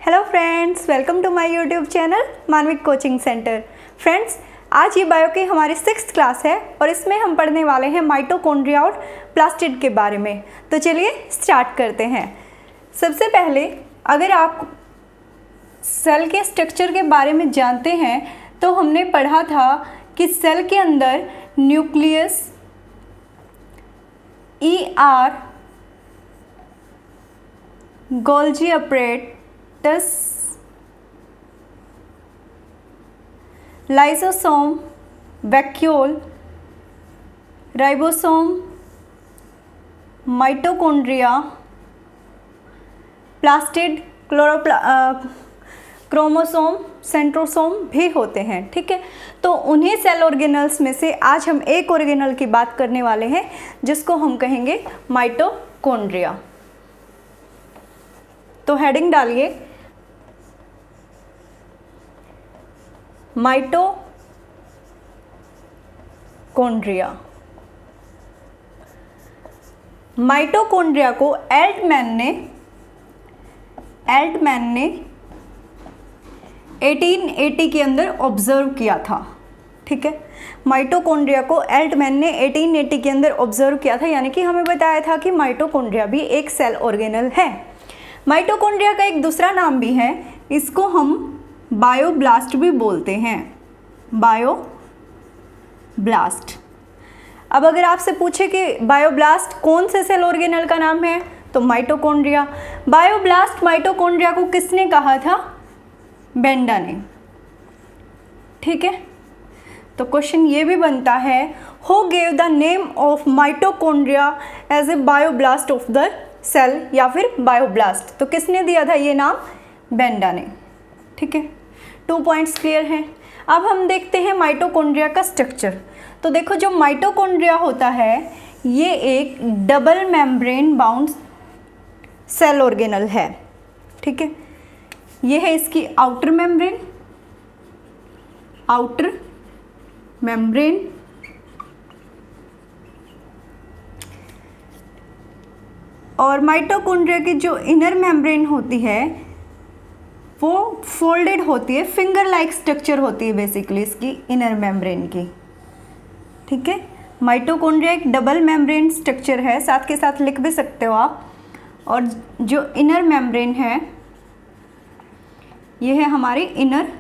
Hello friends, welcome to my YouTube channel Manavik coaching centre. Friends, आज ये bio की हमारी 6th क्लास है और इसमें हम पढ़ने वाले हैं माइटोकॉन्ड्रिया और प्लास्टिड के बारे में। तो चलिए स्टार्ट करते हैं। सबसे पहले अगर आप सेल के स्ट्रक्चर के बारे में जानते हैं तो हमने पढ़ा था कि सेल के अंदर nucleus, Golgi apparatus, lysosome, vacuole, ribosome, mitochondria, plastid, chromosome, centrosome भी होते हैं। ठीक है, तो उन्हीं सेल ऑर्गेनल्स में से आज हम एक ऑर्गेनल की बात करने वाले हैं जिसको हम कहेंगे माइटोकॉन्ड्रिया। तो हेडिंग डालिए माइटोकॉन्ड्रिया। माइटोकॉन्ड्रिया को एल्टमैन ने 1880 के अंदर ऑब्जर्व किया था। ठीक है, माइटोकॉन्ड्रिया को एल्टमैन ने 1880 के अंदर ऑब्जर्व किया था, यानी कि हमें बताया था कि माइटोकॉन्ड्रिया भी एक सेल ऑर्गेनल है। माइटोकॉन्ड्रिया का एक दूसरा नाम भी है, इसको हम बायोब्लास्ट भी बोलते हैं, बायोब्लास्ट। अब अगर आपसे पूछे कि बायोब्लास्ट कौन से सेल ऑर्गेनल का नाम है तो माइटोकॉन्ड्रिया। बायोब्लास्ट माइटोकॉन्ड्रिया को किसने कहा था? बेंडा ने। ठीक है, तो क्वेश्चन ये भी बनता है, who gave the name of mitochondria as a bioblast of the cell, या फिर बायोब्लास्ट। तो किसने दिया था ये नाम? बेंडा ने। ठीक है, 2 पॉइंट्स क्लियर हैं। अब हम देखते हैं माइटोकॉन्ड्रिया का स्ट्रक्चर। तो देखो, जो माइटोकॉन्ड्रिया होता है ये एक double membrane bound cell organelle है। ठीक है, ये है इसकी आउटर मेम्ब्रेन, और माइटोकॉन्ड्रिया की जो इनर मेम्ब्रेन होती है वो फोल्डेड होती है, फिंगर लाइक स्ट्रक्चर होती है बेसिकली इसकी इनर मेम्ब्रेन की। ठीक है, माइटोकॉन्ड्रिया एक डबल मेम्ब्रेन स्ट्रक्चर है, साथ के साथ लिख भी सकते हो आप। और जो इनर मेम्ब्रेन है ये है हमारी इनर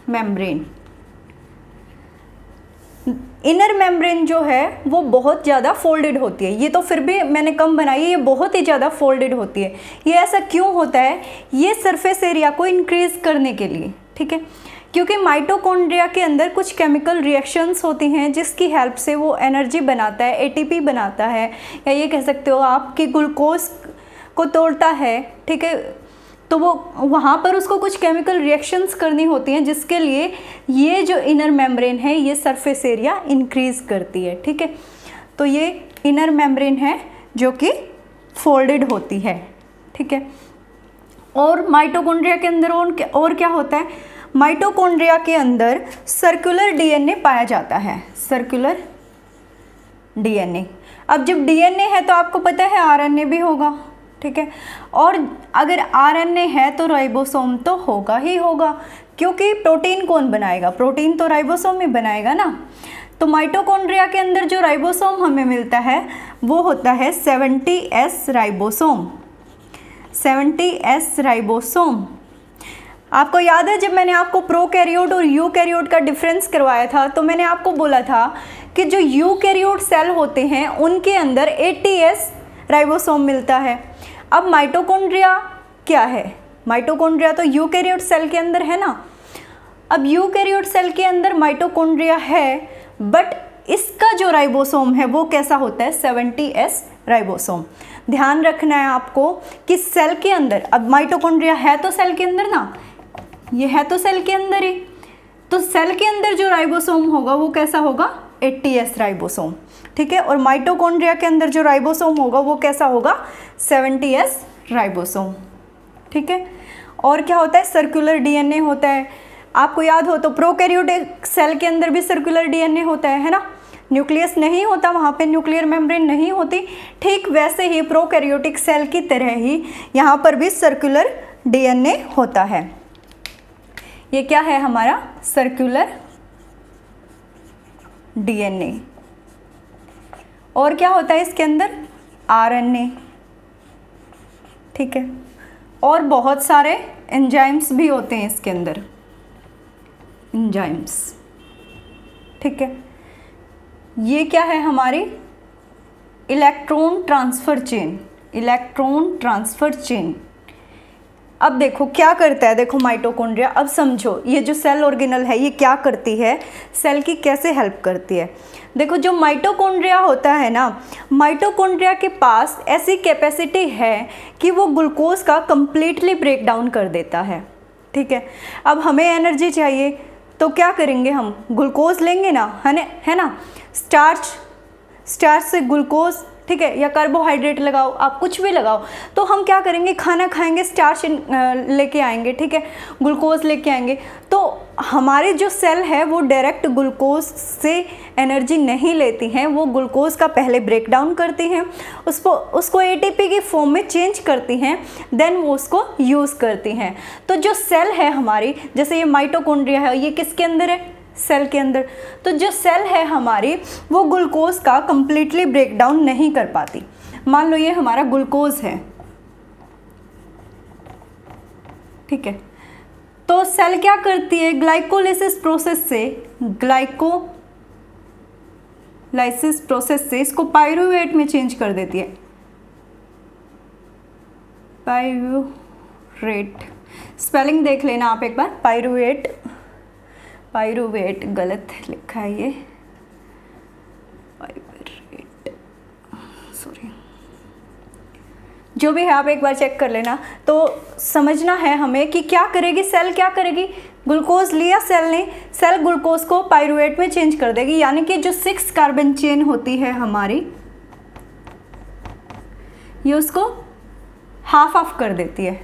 मेम्ब्रेन। इनर मेम्ब्रेन जो है वो बहुत ज़्यादा फोल्डेड होती है। ये तो फिर भी मैंने कम बनाई है, ये बहुत ही ज़्यादा फोल्डेड होती है। ये ऐसा क्यों होता है? ये सरफेस एरिया को इंक्रीज करने के लिए। ठीक है, क्योंकि माइटोकॉन्ड्रिया के अंदर कुछ केमिकल रिएक्शंस होती हैं जिसकी हेल्प से वो एनर्जी बनाता है, एटीपी बनाता है, या ये कह सकते हो आप कि ग्लूकोज को तोड़ता है। ठीक है, तो वो वहाँ पर उसको कुछ केमिकल रिएक्शंस करनी होती हैं जिसके लिए ये जो इनर मेम्ब्रेन है ये सरफेस एरिया इंक्रीज करती है। ठीक है, तो ये इनर मेम्ब्रेन है जो कि फोल्डेड होती है। ठीक है, और माइटोकॉन्ड्रिया के अंदर और क्या होता है? माइटोकॉन्ड्रिया के अंदर सर्कुलर डीएनए पाया जाता है, सर्कुलर डीएनए। अब जब डीएनए है तो आपको पता है आरएनए भी होगा। ठीक है, और अगर आरएनए है तो राइबोसोम तो होगा ही होगा, क्योंकि प्रोटीन कौन बनाएगा? प्रोटीन तो राइबोसोम ही बनाएगा ना। तो माइटोकॉन्ड्रिया के अंदर जो राइबोसोम हमें मिलता है वो होता है 70S राइबोसोम। 70S ribosome. आपको याद है जब मैंने आपको प्रोकैरियोट और यूकैरियोट का डिफरेंस करवाया था तो मैंने आपको बोला था कि जो यूकैरियोट सेल होते हैं उनके अंदर 80S राइबोसोम मिलता है। अब माइटोकॉन्ड्रिया क्या है? माइटोकॉन्ड्रिया तो यूकैरियोट सेल के अंदर है ना। अब यूकैरियोट सेल के अंदर माइटोकॉन्ड्रिया है, बट इसका जो राइबोसोम है वो कैसा होता है? 70S ribosome. ध्यान रखना है आपको कि सेल के अंदर, अब माइटोकॉन्ड्रिया है तो सेल के अंदर ना, ये है तो सेल के अंदर ही, तो सेल के अंदर जो राइबोसोम होगा वो कैसा होगा? 80S ribosome. ठीक है, और माइटोकॉन्ड्रिया के अंदर जो राइबोसोम होगा वो कैसा होगा? 70S ribosome. ठीक है, और क्या होता है? सर्कुलर डीएनए होता है। आपको याद हो तो प्रोकैरियोटिक सेल के अंदर भी सर्कुलर डीएनए होता है ना। न्यूक्लियस नहीं होता, वहाँ पे न्यूक्लियर मेम्ब्रेन नहीं होती। ठीक वैसे ही प्रोकैरियोटिक सेल की तरह ही यहाँ पर भी सर्कुलर डीएनए होता है। ये क्या है हमारा सर्कुलर डीएनए। और क्या होता है इसके अंदर आरएनए, ठीक है, और बहुत सारे एंजाइम्स भी होते हैं इसके अंदर, एंजाइम्स, ठीक है। ये क्या है हमारी electron transfer chain, electron transfer chain. अब देखो क्या करता है, देखो माइटोकॉन्ड्रिया, अब समझो ये जो सेल ऑर्गेनल है ये क्या करती है, सेल की कैसे हेल्प करती है। देखो जो माइटोकॉन्ड्रिया होता है ना, माइटोकॉन्ड्रिया के पास ऐसी कैपेसिटी है कि वो ग्लूकोज का कंप्लीटली ब्रेक डाउन कर देता है, ठीक है। अब हमें एनर्जी चाहिए तो क्या करेंगे, हम ग्लूकोज लेंगे ना, है ना, स्टार्च से ग्लूकोज, ठीक है, या कार्बोहाइड्रेट लगाओ, आप कुछ भी लगाओ, तो हम क्या करेंगे, खाना खाएंगे, स्टार्च लेके आएंगे, ठीक है, ग्लूकोज लेके आएंगे। तो हमारे जो सेल है वो डायरेक्ट ग्लूकोज से एनर्जी नहीं लेती हैं, वो ग्लूकोज का पहले ब्रेक डाउन करती हैं, उसको एटीपी की फॉर्म में चेंज करती हैं, देन वो उसको यूज़ करती हैं। तो जो सेल है हमारी, जैसे ये माइटोकॉन्ड्रिया है, ये किसके अंदर है, सेल के अंदर। तो जो सेल है हमारी वो ग्लूकोज का कंप्लीटली ब्रेक डाउन नहीं कर पाती। मान लो ये हमारा ग्लूकोज है, ठीक है, तो सेल क्या करती है, ग्लाइकोलाइसिस प्रोसेस से इसको पाइरूवेट में चेंज कर देती है। पाइरूवेट स्पेलिंग देख लेना आप एक बार, पाइरूवेट गलत लिखा है ये, पाइरूवेट, सॉरी, जो भी है आप एक बार चेक कर लेना। तो समझना है हमें कि क्या करेगी सेल, क्या करेगी, ग्लूकोज लिया सेल ने, सेल ग्लूकोज को पाइरूवेट में चेंज कर देगी, यानी कि जो 6 कार्बन चेन होती है हमारी, ये उसको हाफ ऑफ कर देती है।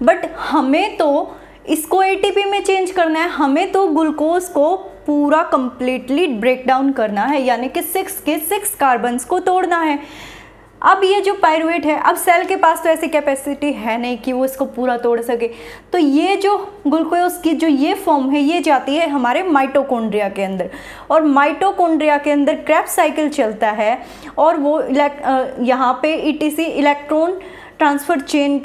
बट हमें तो इसको एटीपी में चेंज करना है, हमें तो ग्लूकोज को पूरा कंप्लीटली ब्रेक डाउन करना है, यानी कि 6 के 6 कार्बन्स को तोड़ना है। अब ये जो पाइरूवेट है, अब सेल के पास तो ऐसी कैपेसिटी है नहीं कि वो इसको पूरा तोड़ सके, तो ये जो ग्लूकोज की जो ये फॉर्म है ये जाती है हमारे माइटोकॉन्ड्रिया के अंदर, और माइटोकॉन्ड्रिया के अंदर क्रेब्स साइकिल चलता है, और वो यहाँ पे ईटीसी इलेक्ट्रॉन ट्रांसफ़र चेन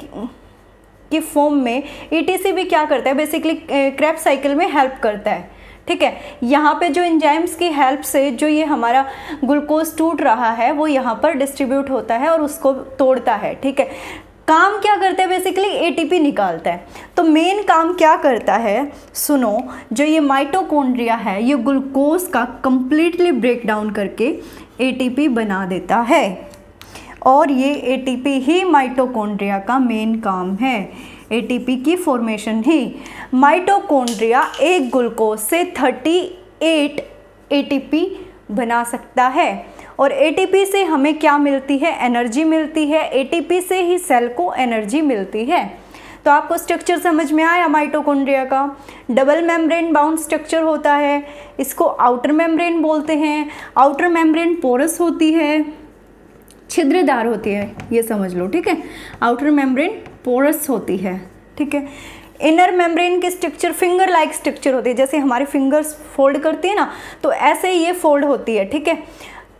की फॉर्म में ईटीसी भी क्या करता है, बेसिकली क्रेब्स साइकिल में हेल्प करता है, ठीक है। यहाँ पे जो एंजाइम्स की हेल्प से जो ये हमारा ग्लूकोज टूट रहा है वो यहाँ पर डिस्ट्रीब्यूट होता है और उसको तोड़ता है, ठीक है। काम क्या करता है, बेसिकली एटीपी निकालता है। तो मेन काम क्या करता है, सुनो, जो ये माइटोकॉन्ड्रिया है ये ग्लूकोज का कंप्लीटली ब्रेक डाउन करके एटीपी बना देता है, और ये एटीपी ही माइटोकॉन्ड्रिया का मेन काम है, एटीपी की फॉर्मेशन ही। माइटोकॉन्ड्रिया एक ग्लूकोज से 38 एटीपी बना सकता है, और एटीपी से हमें क्या मिलती है, एनर्जी मिलती है, एटीपी से ही सेल को एनर्जी मिलती है। तो आपको स्ट्रक्चर समझ में आया माइटोकॉन्ड्रिया का, डबल मेम्ब्रेन बाउंड स्ट्रक्चर होता है, इसको आउटर मेम्ब्रेन बोलते हैं। आउटर मेम्ब्रेन पोरस होती है, छिद्रदार होती है, ये समझ लो, ठीक है। आउटर मेम्ब्रेन पोरस होती है, ठीक है। इनर मेम्ब्रेन के स्ट्रक्चर फिंगर लाइक स्ट्रक्चर होती है, जैसे हमारे फिंगर्स फोल्ड करती है ना, तो ऐसे ही ये फोल्ड होती है, ठीक है।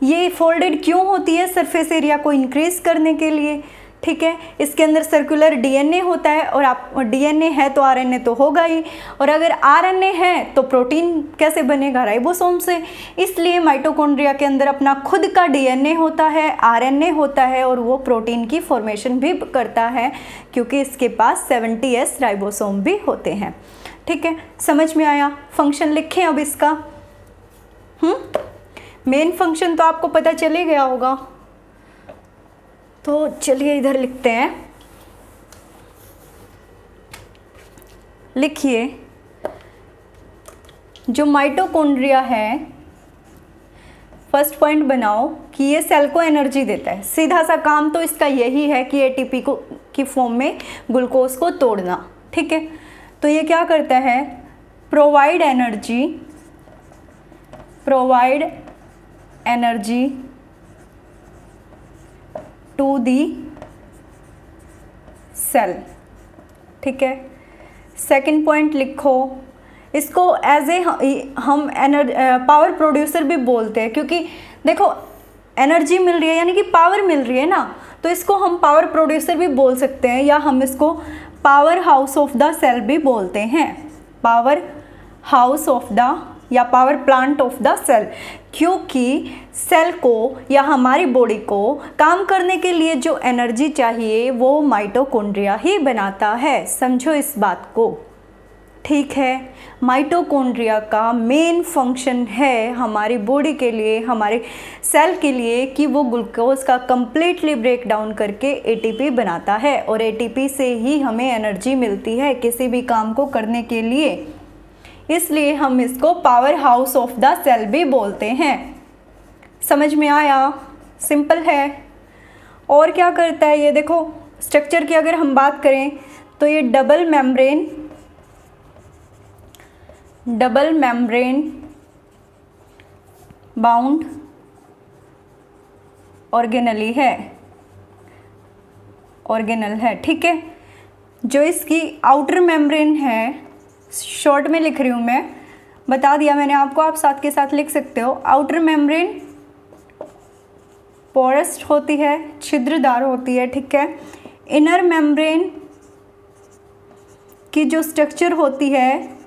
ये फोल्डेड क्यों होती है, सरफेस एरिया को इंक्रीज करने के लिए, ठीक है। इसके अंदर सर्कुलर डीएनए होता है, और आप डीएनए है तो आरएनए तो होगा ही, और अगर आरएनए है तो प्रोटीन कैसे बनेगा, राइबोसोम से। इसलिए माइटोकॉन्ड्रिया के अंदर अपना खुद का डीएनए होता है, आरएनए होता है, और वो प्रोटीन की फॉर्मेशन भी करता है, क्योंकि इसके पास 70S राइबोसोम भी होते हैं, ठीक है। समझ में आया, फंक्शन लिखें अब इसका। मेन फंक्शन तो आपको पता चल ही गया होगा, तो चलिए इधर लिखते हैं, लिखिए, जो माइटोकॉन्ड्रिया है, फर्स्ट पॉइंट बनाओ कि ये सेल को एनर्जी देता है। सीधा सा काम तो इसका यही है कि एटीपी को की फॉर्म में ग्लूकोज को तोड़ना, ठीक है। तो ये क्या करता है, provide energy to the cell, ठीक है। सेकंड पॉइंट लिखो, इसको एज ए हम पावर प्रोड्यूसर भी बोलते हैं, क्योंकि देखो एनर्जी मिल रही है यानी कि पावर मिल रही है ना, तो इसको हम पावर प्रोड्यूसर भी बोल सकते हैं, या हम इसको power house of the cell भी बोलते हैं, पावर हाउस ऑफ द या power plant of the cell. क्योंकि सेल को या हमारी बॉडी को काम करने के लिए जो एनर्जी चाहिए वो माइटोकॉन्ड्रिया ही बनाता है, समझो इस बात को, ठीक है। माइटोकॉन्ड्रिया का मेन फंक्शन है हमारी बॉडी के लिए, हमारे सेल के लिए, कि वो ग्लूकोज का कंप्लीटली ब्रेक डाउन करके एटीपी बनाता है, और एटीपी से ही हमें एनर्जी मिलती है किसी भी काम को करने के लिए, इसलिए हम इसको power house of the cell भी बोलते हैं। समझ में आया? सिंपल है। और क्या करता है ये, देखो स्ट्रक्चर की अगर हम बात करें तो ये डबल मेम्ब्रेन बाउंड ऑर्गेनल है, ठीक है। जो इसकी आउटर मेम्ब्रेन है, शॉर्ट में लिख रही हूँ मैं, बता दिया मैंने आपको, आप साथ के साथ लिख सकते हो। आउटर मेम्ब्रेन पोरस होती है, छिद्रदार होती है, ठीक है। इनर मेम्ब्रेन की जो स्ट्रक्चर होती है,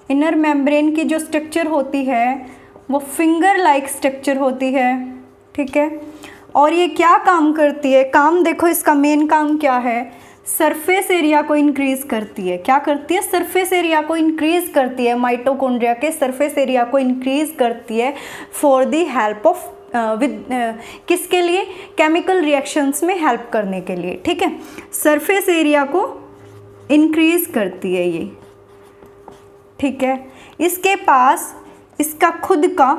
इनर मेम्ब्रेन की जो स्ट्रक्चर होती है वो फिंगर लाइक स्ट्रक्चर होती है, ठीक है। और ये क्या काम करती है, काम देखो इसका मेन काम क्या है, सरफेस एरिया को इंक्रीज करती है। क्या करती है? सरफेस एरिया को इंक्रीज करती है, माइटोकॉन्ड्रिया के सरफेस एरिया को इंक्रीज करती है फॉर द हेल्प ऑफ किसके लिए? केमिकल रिएक्शंस में हेल्प करने के लिए, ठीक है। सरफेस एरिया को इंक्रीज करती है ये, ठीक है। इसके पास इसका खुद का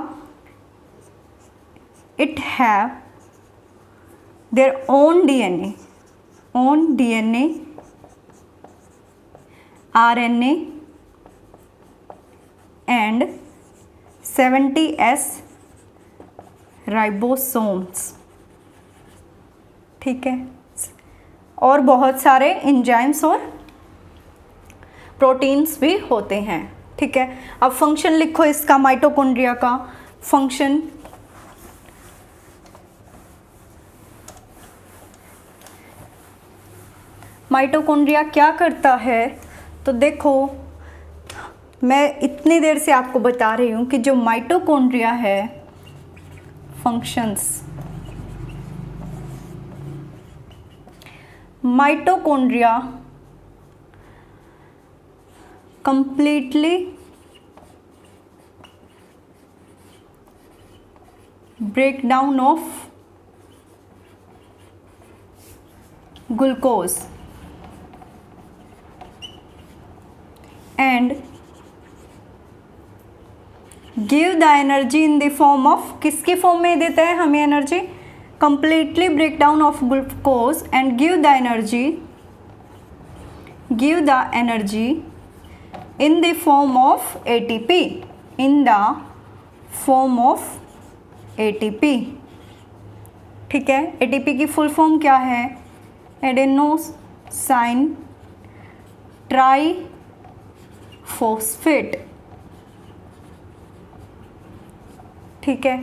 it have their own DNA, RNA and 70S ribosomes, ठीक है। और बहुत सारे एंजाइम्स और प्रोटीन्स भी होते हैं, ठीक है। अब फंक्शन लिखो इसका, माइटोकॉन्ड्रिया का फंक्शन। माइटोकॉन्ड्रिया क्या करता है, तो देखो मैं इतनी देर से आपको बता रही हूँ कि जो माइटोकॉन्ड्रिया है, functions, mitochondria completely breakdown of glucose and give the energy in the form of, किसके फॉर्म में देता है हमें energy? completely breakdown of glucose and give the energy in the form of ATP, in the form of ATP, ठीक है। ATP की full form क्या है? एडेनोसाइन ट्राईफॉस्फेट, ठीक है।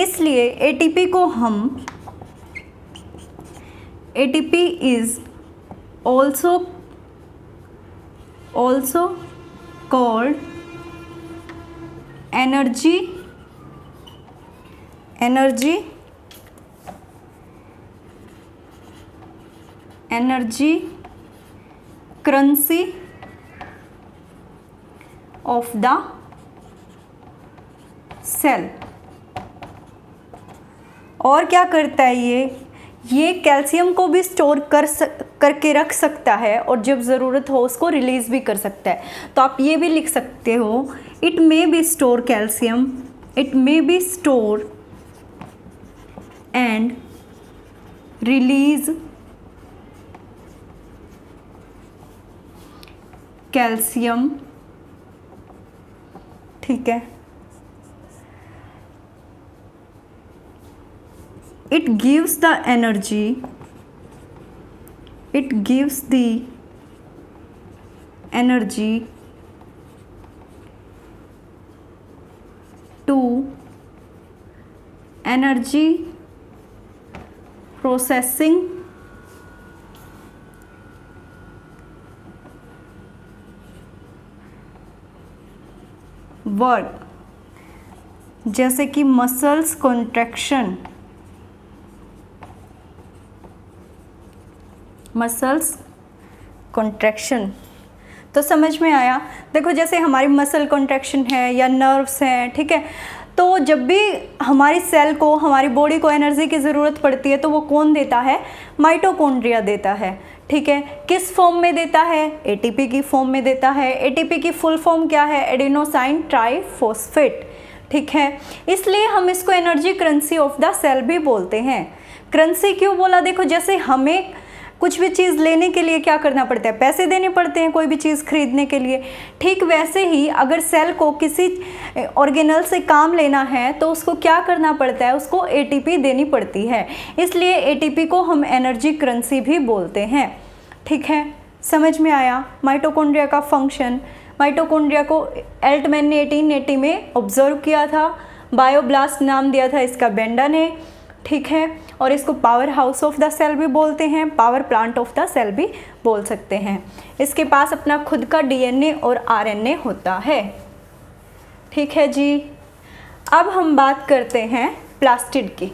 इसलिए ATP को हम, ATP is also called energy currency of the cell। और क्या करता है ये कैल्शियम को भी स्टोर करके रख सकता है, और जब ज़रूरत हो उसको रिलीज़ भी कर सकता है। तो आप ये भी लिख सकते हो, it may be store calcium, it may be store and release calcium, ठीक है। it gives the energy it gives the energy to energy processing work, जैसे कि मसल्स कॉन्ट्रैक्शन, मसल्स कॉन्ट्रैक्शन। तो समझ में आया। देखो जैसे हमारी मसल कॉन्ट्रैक्शन है या नर्व्स हैं, ठीक है, तो जब भी हमारी सेल को, हमारी बॉडी को एनर्जी की ज़रूरत पड़ती है तो वो कौन देता है? माइटोकॉन्ड्रिया देता है। ठीक है, किस फॉर्म में देता है? एटीपी की फॉर्म में देता है। एटीपी की फुल फॉर्म क्या है? Adenosine triphosphate. ठीक है, इसलिए हम इसको energy currency of the cell भी बोलते हैं। करेंसी क्यों बोला? देखो जैसे हमें कुछ भी चीज़ लेने के लिए क्या करना पड़ता है? पैसे देने पड़ते हैं कोई भी चीज़ खरीदने के लिए। ठीक वैसे ही अगर सेल को किसी ऑर्गेनल से काम लेना है तो उसको क्या करना पड़ता है? उसको एटीपी देनी पड़ती है। इसलिए एटीपी को हम एनर्जी करेंसी भी बोलते हैं। ठीक है, समझ में आया माइटोकॉन्ड्रिया का फंक्शन। माइटोकॉन्ड्रिया को एल्टमैन ने 1880 में ऑब्जर्व किया था। बायोब्लास्ट नाम दिया था इसका बेंडा ने। ठीक है, और इसको power house of the cell भी बोलते हैं, power plant of the cell भी बोल सकते हैं। इसके पास अपना खुद का डीएनए और आरएनए होता है। ठीक है जी, अब हम बात करते हैं प्लास्टिड की।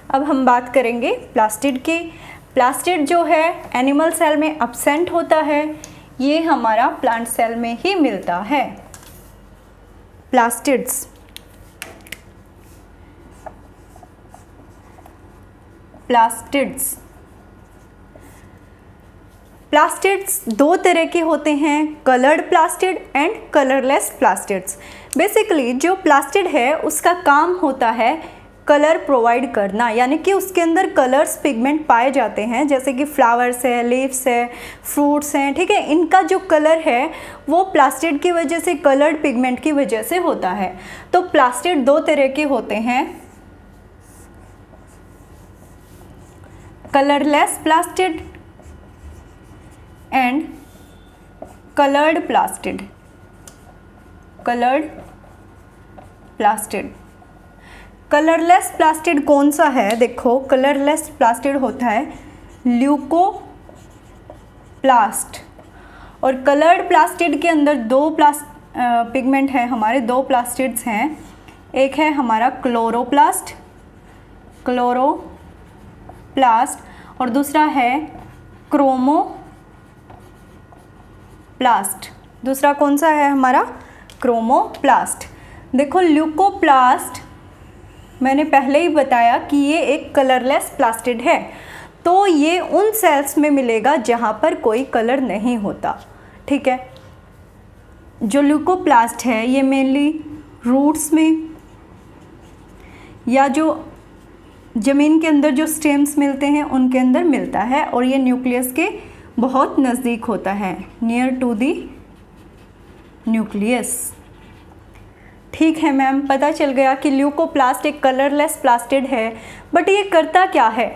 अब हम बात करेंगे प्लास्टिड की। प्लास्टिड जो है एनिमल सेल में एब्सेंट होता है, ये हमारा प्लांट सेल में ही मिलता है। प्लास्टिड्स प्लास्टिड्स दो तरह के होते हैं, coloured plastid and colourless plastids. Basically जो प्लास्टिड है उसका काम होता है कलर प्रोवाइड करना, यानी कि उसके अंदर कलर्स पिगमेंट पाए जाते हैं, जैसे कि फ्लावर्स है, लीव्स है, फ्रूट्स हैं। ठीक है, इनका जो कलर है वो प्लास्टिड की वजह से, कलर्ड पिगमेंट की वजह से होता है। तो प्लास्टिड दो तरह के होते हैं, colourless plastid and coloured plastid. Coloured plastid, colourless plastid कौन सा है? देखो कलरलेस प्लास्टिड होता है ल्यूकोप्लास्ट। और कलर्ड प्लास्टिड के अंदर दो पिगमेंट है हमारे, दो प्लास्टिड्स हैं। एक है हमारा क्लोरोप्लास्ट और दूसरा है क्रोमोप्लास्ट। दूसरा कौन सा है हमारा? क्रोमोप्लास्ट। देखो ल्यूकोप्लास्ट मैंने पहले ही बताया कि ये एक कलरलेस प्लास्टिड है, तो ये उन सेल्स में मिलेगा जहाँ पर कोई कलर नहीं होता। ठीक है, जो ल्यूकोप्लास्ट है ये मेनली रूट्स में या जो ज़मीन के अंदर जो स्टेम्स मिलते हैं उनके अंदर मिलता है, और ये न्यूक्लियस के बहुत नज़दीक होता है, नियर टू दी न्यूक्लियस। ठीक है मैम, पता चल गया कि ल्यूकोप्लास्ट एक कलरलेस प्लास्टिड है। बट ये करता क्या है?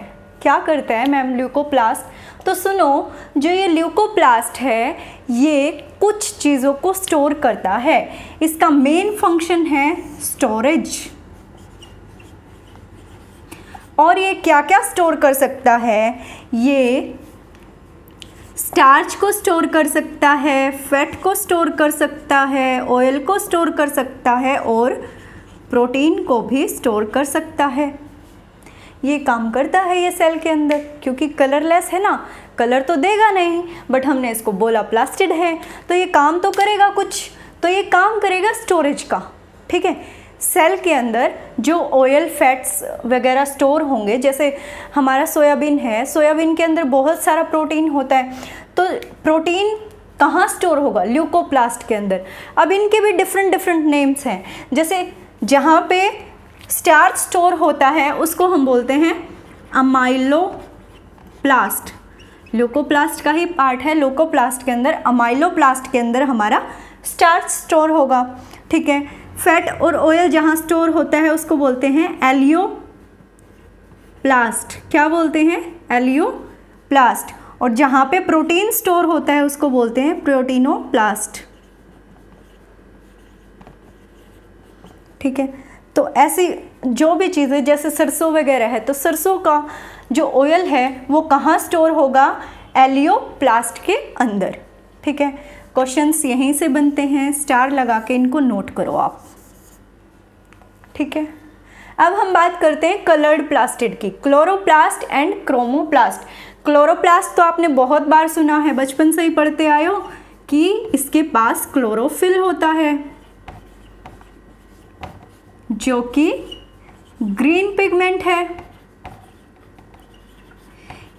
क्या करता है मैम ल्यूकोप्लास्ट? तो सुनो, जो ये ल्यूकोप्लास्ट है ये कुछ चीज़ों को स्टोर करता है। इसका मेन फंक्शन है स्टोरेज। और ये क्या क्या स्टोर कर सकता है? ये स्टार्च को स्टोर कर सकता है, फैट को स्टोर कर सकता है, ऑयल को स्टोर कर सकता है और प्रोटीन को भी स्टोर कर सकता है। ये काम करता है ये सेल के अंदर, क्योंकि कलरलेस है ना, कलर तो देगा नहीं, बट हमने इसको बोला प्लास्टिड है तो ये काम तो करेगा कुछ, तो ये काम करेगा स्टोरेज का। ठीक है, सेल के अंदर जो ऑयल फैट्स वगैरह स्टोर होंगे, जैसे हमारा सोयाबीन है, सोयाबीन के अंदर बहुत सारा प्रोटीन होता है, तो प्रोटीन कहाँ स्टोर होगा? ल्यूकोप्लास्ट के अंदर। अब इनके भी डिफरेंट नेम्स हैं, जैसे जहाँ पे स्टार्च स्टोर होता है उसको हम बोलते हैं अमाइलोप्लास्ट। ल्यूकोप्लास्ट का ही पार्ट है ल्यूकोप्लास्ट के अंदर। अमाइलोप्लास्ट के अंदर हमारा स्टार्च स्टोर होगा। ठीक है, फैट और ऑयल जहाँ स्टोर होता है उसको बोलते हैं एलियोप्लास्ट। क्या बोलते हैं? प्लास्ट, और जहाँ पे प्रोटीन स्टोर होता है उसको बोलते हैं प्रोटीनोप्लास्ट। ठीक है, तो ऐसी जो भी चीज़ें जैसे सरसों वगैरह है, तो सरसों का जो ऑयल है वो कहाँ स्टोर होगा? एलियोप्लास्ट के अंदर। ठीक है, क्वेश्चंस यहीं से बनते हैं, स्टार लगा के इनको नोट करो आप। ठीक है, अब हम बात करते हैं कलर्ड प्लास्टिड की, क्लोरोप्लास्ट एंड क्रोमोप्लास्ट। क्लोरोप्लास्ट तो आपने बहुत बार सुना है, बचपन से ही पढ़ते आए हो कि इसके पास क्लोरोफिल होता है जो कि ग्रीन पिगमेंट है,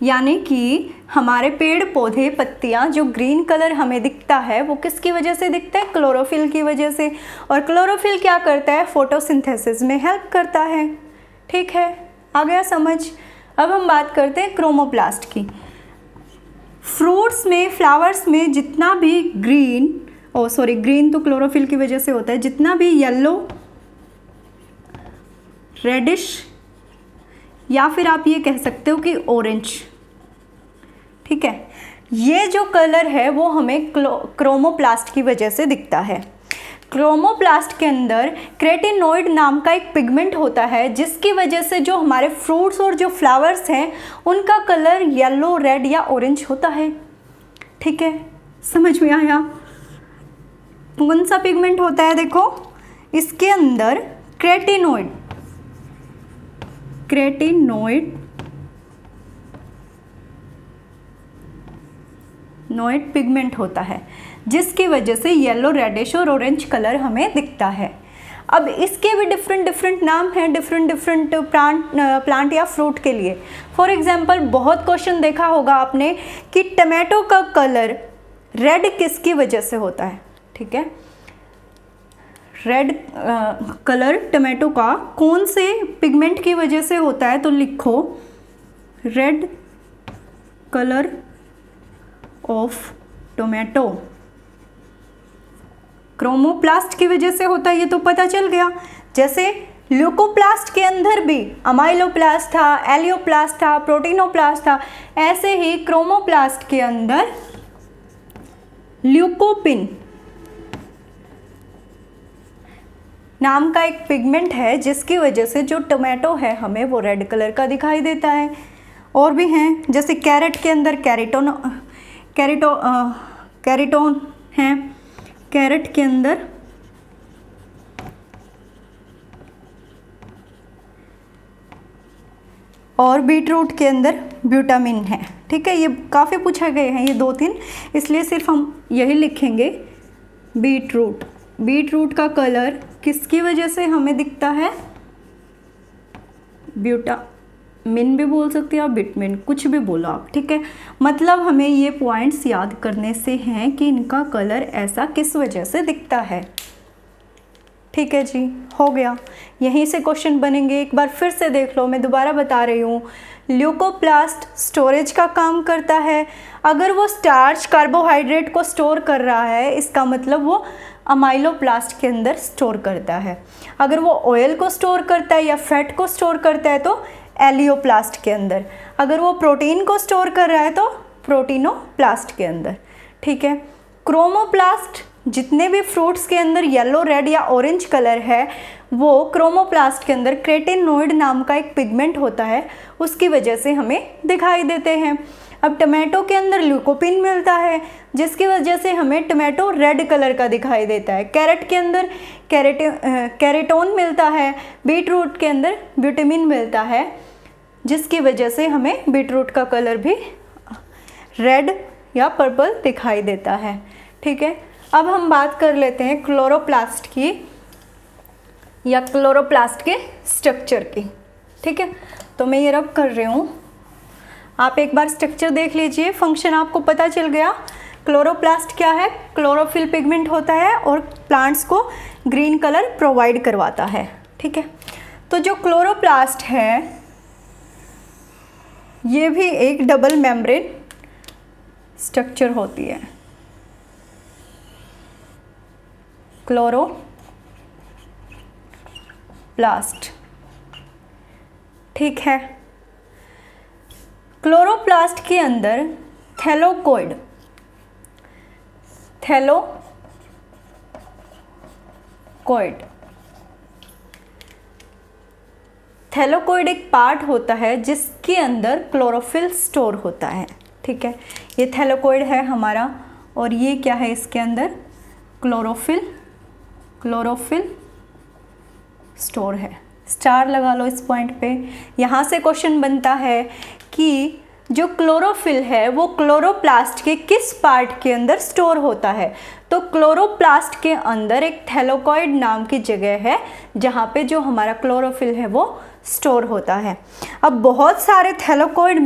यानी कि हमारे पेड़ पौधे पत्तियां जो ग्रीन कलर हमें दिखता है वो किसकी वजह से दिखता है? क्लोरोफिल की वजह से। और क्लोरोफिल क्या करता है? फोटोसिंथेसिस में हेल्प करता है। ठीक है, आ गया समझ? अब हम बात करते हैं क्रोमोप्लास्ट की। फ्रूट्स में, फ्लावर्स में जितना भी ग्रीन तो क्लोरोफिल की वजह से होता है, जितना भी येलो, रेडिश या फिर आप ये कह सकते हो कि ऑरेंज, ठीक है, ये जो कलर है वो हमें क्रोमोप्लास्ट की वजह से दिखता है। क्रोमोप्लास्ट के अंदर क्रेटिनोइड नाम का एक पिगमेंट होता है जिसकी वजह से जो हमारे फ्रूट्स और जो फ्लावर्स हैं उनका कलर येलो, रेड या ऑरेंज होता है। ठीक है, समझ में आया? कौन सा पिगमेंट होता है? देखो, इसके अंदर क्रेटिनोइड पिगमेंट होता है जिसकी वजह से येलो, रेडिश और ऑरेंज कलर हमें दिखता है। अब इसके भी डिफरेंट नाम हैं डिफरेंट प्लांट या फ्रूट के लिए। फॉर एग्जांपल, बहुत क्वेश्चन देखा होगा आपने कि टमाटो का कलर रेड किसकी वजह से होता है? ठीक है, रेड कलर टमाटो का कौन से पिगमेंट की वजह से होता है? तो लिखो red colour of tomato chromoplast की वजह से होता है, ये तो पता चल गया। जैसे ल्यूकोप्लास्ट के अंदर भी अमाइलोप्लास्ट था, एलियोप्लास्ट था, प्रोटीनोप्लास्ट था, ऐसे ही क्रोमोप्लास्ट के अंदर ल्यूकोपिन नाम का एक पिगमेंट है जिसकी वजह से जो टोमेटो है हमें वो रेड कलर का दिखाई देता है। और भी हैं, जैसे कैरेट के अंदर कैरेटोन है, कैरेट के अंदर और बीटरूट के अंदर ब्यूटामिन है। ठीक है, ये काफ़ी पूछा गए हैं ये 2-3, इसलिए सिर्फ हम यही लिखेंगे बीटरूट का कलर किसकी वजह से हमें दिखता है? ब्यूटामिन भी बोल सकते हैं आप, बिटमिन, कुछ भी बोलो आप। ठीक है, मतलब हमें ये पॉइंट्स याद करने से हैं कि इनका कलर ऐसा किस वजह से दिखता है। ठीक है जी, हो गया। यहीं से क्वेश्चन बनेंगे, एक बार फिर से देख लो, मैं दोबारा बता रही हूँ। ल्यूकोप्लास्ट स्टोरेज का काम करता है। अगर वो स्टार्च, कार्बोहाइड्रेट को स्टोर कर रहा है, इसका मतलब वो अमाइलोप्लास्ट के अंदर स्टोर करता है। अगर वो ऑयल को स्टोर करता है या फैट को स्टोर करता है तो एलियोप्लास्ट के अंदर। अगर वो प्रोटीन को स्टोर कर रहा है तो प्रोटीनोप्लास्ट के अंदर। ठीक है, क्रोमोप्लास्ट जितने भी फ्रूट्स के अंदर येलो, रेड या ऑरेंज कलर है वो क्रोमोप्लास्ट के अंदर क्रेटिनोइड नाम का एक पिगमेंट होता है, उसकी वजह से हमें दिखाई देते हैं। अब टमाटो के अंदर ल्यूकोपिन मिलता है जिसकी वजह से हमें टमाटो रेड कलर का दिखाई देता है। कैरेट के अंदर कैरेटोन मिलता है, बीटरूट के अंदर विटामिन मिलता है जिसकी वजह से हमें बीटरूट का कलर भी रेड या पर्पल दिखाई देता है। ठीक है, अब हम बात कर लेते हैं क्लोरोप्लास्ट की या क्लोरोप्लास्ट के स्ट्रक्चर की। ठीक है, तो मैं ये रब कर रही हूँ, आप एक बार स्ट्रक्चर देख लीजिए, फंक्शन आपको पता चल गया। क्लोरोप्लास्ट क्या है? क्लोरोफिल पिगमेंट होता है और प्लांट्स को ग्रीन कलर प्रोवाइड करवाता है। ठीक है, तो जो क्लोरोप्लास्ट है ये भी एक डबल मेम्ब्रेन स्ट्रक्चर होती है। क्लोरोप्लास्ट, ठीक है। क्लोरोप्लास्ट के अंदर थैलेकोइड, थैलेकोइड एक पार्ट होता है जिसके अंदर क्लोरोफिल स्टोर होता है। ठीक है, ये थैलेकोइड है हमारा, और ये क्या है, इसके अंदर क्लोरोफिल स्टोर है। स्टार लगा लो इस पॉइंट पे। यहाँ से क्वेश्चन बनता है कि जो क्लोरोफिल है वो क्लोरोप्लास्ट के किस पार्ट के अंदर स्टोर होता है। तो क्लोरोप्लास्ट के अंदर एक थैलेकोइड नाम की जगह है जहाँ पे जो हमारा क्लोरोफिल है वो स्टोर होता है। अब बहुत सारे थैलेकोइड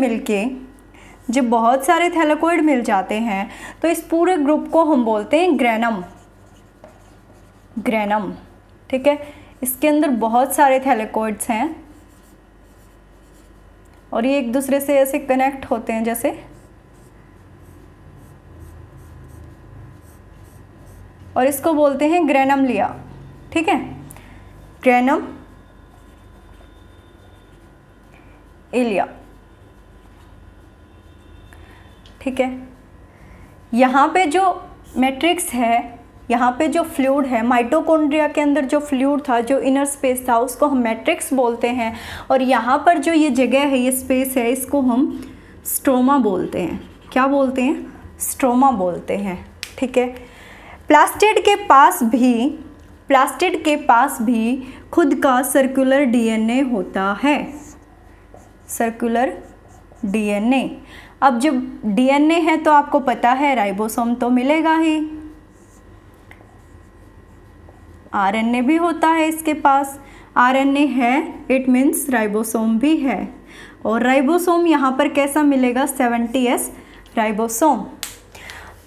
मिल जाते हैं तो इस पूरे ग्रुप को हम बोलते हैं ग्रेनम। ठीक है, इसके अंदर बहुत सारे थैलेकोइड्स हैं और ये एक दूसरे से ऐसे कनेक्ट होते हैं जैसे, और इसको बोलते हैं ग्रेनम लिया। ठीक है, ग्रेनम इलिया। ठीक है, यहाँ पे जो मैट्रिक्स है, यहाँ पे जो फ्लूइड है, माइटोकॉन्ड्रिया के अंदर जो फ्लूइड था, जो इनर स्पेस था, उसको हम मैट्रिक्स बोलते हैं। और यहाँ पर जो ये जगह है, ये स्पेस है, इसको हम स्ट्रोमा बोलते हैं। क्या बोलते हैं? स्ट्रोमा बोलते हैं। ठीक है, प्लास्टिड के पास भी खुद का सर्कुलर डीएनए होता है। Circular DNA. अब जब डीएनए है तो आपको पता है राइबोसोम तो मिलेगा ही, आरएनए भी होता है इसके पास। आरएनए है, इट मीन्स राइबोसोम भी है। और राइबोसोम यहाँ पर कैसा मिलेगा? 70S ribosome.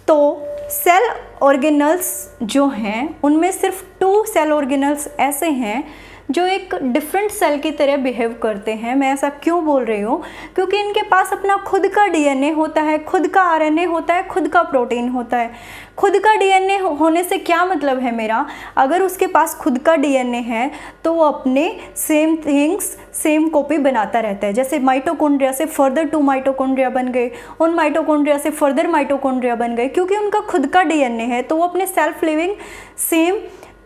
तो सेल ऑर्गेनल्स जो हैं उनमें सिर्फ 2 सेल ऑर्गेनल्स ऐसे हैं जो एक डिफरेंट सेल की तरह बिहेव करते हैं। मैं ऐसा क्यों बोल रही हूँ? क्योंकि इनके पास अपना खुद का डीएनए होता है, खुद का आरएनए होता है, खुद का प्रोटीन होता है। खुद का डीएनए होने से क्या मतलब है मेरा? अगर उसके पास खुद का डीएनए है तो वो अपने सेम थिंग्स सेम कॉपी बनाता रहता है। जैसे माइटोकॉन्ड्रिया से फर्दर 2 माइटोकॉन्ड्रिया बन गए, उन माइटोकॉन्ड्रिया से फर्दर माइटोकॉन्ड्रिया बन गए, क्योंकि उनका खुद का डीएनए है तो वो अपने सेल्फ लिविंग सेम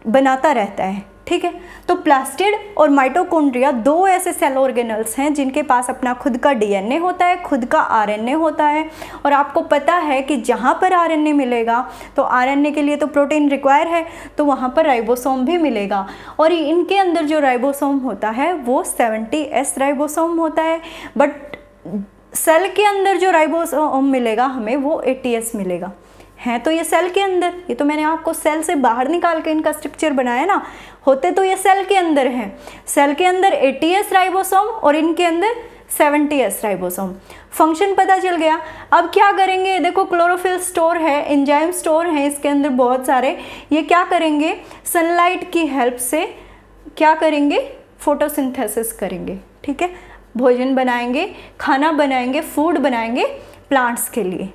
बनाता रहता है। ठीक है, तो प्लास्टिड और माइटोकॉन्ड्रिया 2 ऐसे सेल ऑर्गेनल्स हैं जिनके पास अपना खुद का डीएनए होता है, खुद का आरएनए होता है। और आपको पता है कि जहाँ पर आरएनए मिलेगा तो आरएनए के लिए तो प्रोटीन रिक्वायर है, तो वहाँ पर राइबोसोम भी मिलेगा। और इनके अंदर जो राइबोसोम होता है वो 70S राइबोसोम होता है, बट सेल के अंदर जो राइबोसोम मिलेगा हमें वो 80S मिलेगा। हैं तो ये सेल के अंदर, ये तो मैंने आपको सेल से बाहर निकाल के इनका स्ट्रक्चर बनाया ना, होते तो ये सेल के अंदर हैं। सेल के अंदर 80S राइबोसोम और इनके अंदर 70S राइबोसोम। फंक्शन पता चल गया। अब क्या करेंगे? देखो क्लोरोफिल स्टोर है, एंजाइम स्टोर है इसके अंदर बहुत सारे। ये क्या करेंगे? सनलाइट की हेल्प से क्या करेंगे? फोटोसिंथेसिस करेंगे। ठीक है, भोजन बनाएंगे, खाना बनाएंगे, फूड बनाएंगे प्लांट्स के लिए।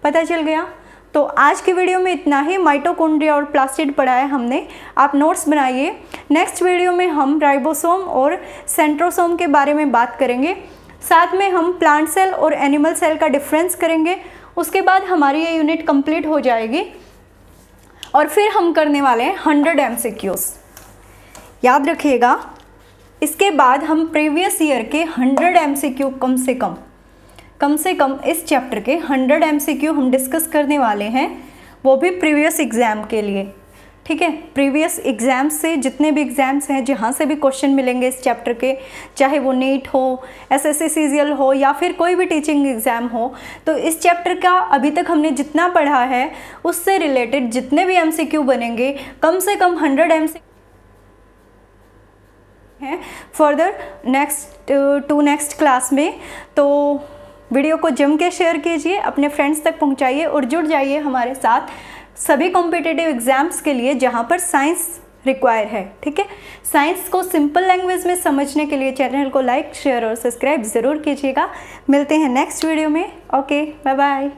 पता चल गया? तो आज की वीडियो में इतना ही। माइटोकॉन्ड्रिया और प्लास्टिड पढ़ाया हमने, आप नोट्स बनाइए। नेक्स्ट वीडियो में हम राइबोसोम और सेंट्रोसोम के बारे में बात करेंगे। साथ में हम प्लांट सेल और एनिमल सेल का डिफरेंस करेंगे। उसके बाद हमारी ये यूनिट कंप्लीट हो जाएगी और फिर हम करने वाले हैं 100 MCQs। याद रखिएगा, इसके बाद हम प्रीवियस ईयर के 100 MCQ कम से कम इस चैप्टर के 100 MCQ हम डिस्कस करने वाले हैं, वो भी प्रीवियस एग्ज़ाम के लिए। ठीक है, प्रीवियस एग्ज़ाम से जितने भी एग्ज़ाम्स हैं जहाँ से भी क्वेश्चन मिलेंगे इस चैप्टर के, चाहे वो नीट हो, SSC CGL हो या फिर कोई भी टीचिंग एग्ज़ाम हो, तो इस चैप्टर का अभी तक हमने जितना पढ़ा है उससे रिलेटेड जितने भी MCQ बनेंगे कम से कम 100 MCQ हैं फर्दर नेक्स्ट क्लास में। तो वीडियो को जम के शेयर कीजिए, अपने फ्रेंड्स तक पहुंचाइए और जुड़ जाइए हमारे साथ सभी कॉम्पिटिटिव एग्जाम्स के लिए जहां पर साइंस रिक्वायर है। ठीक है, साइंस को सिंपल लैंग्वेज में समझने के लिए चैनल को लाइक, शेयर और सब्सक्राइब ज़रूर कीजिएगा। मिलते हैं नेक्स्ट वीडियो में। Okay, bye bye.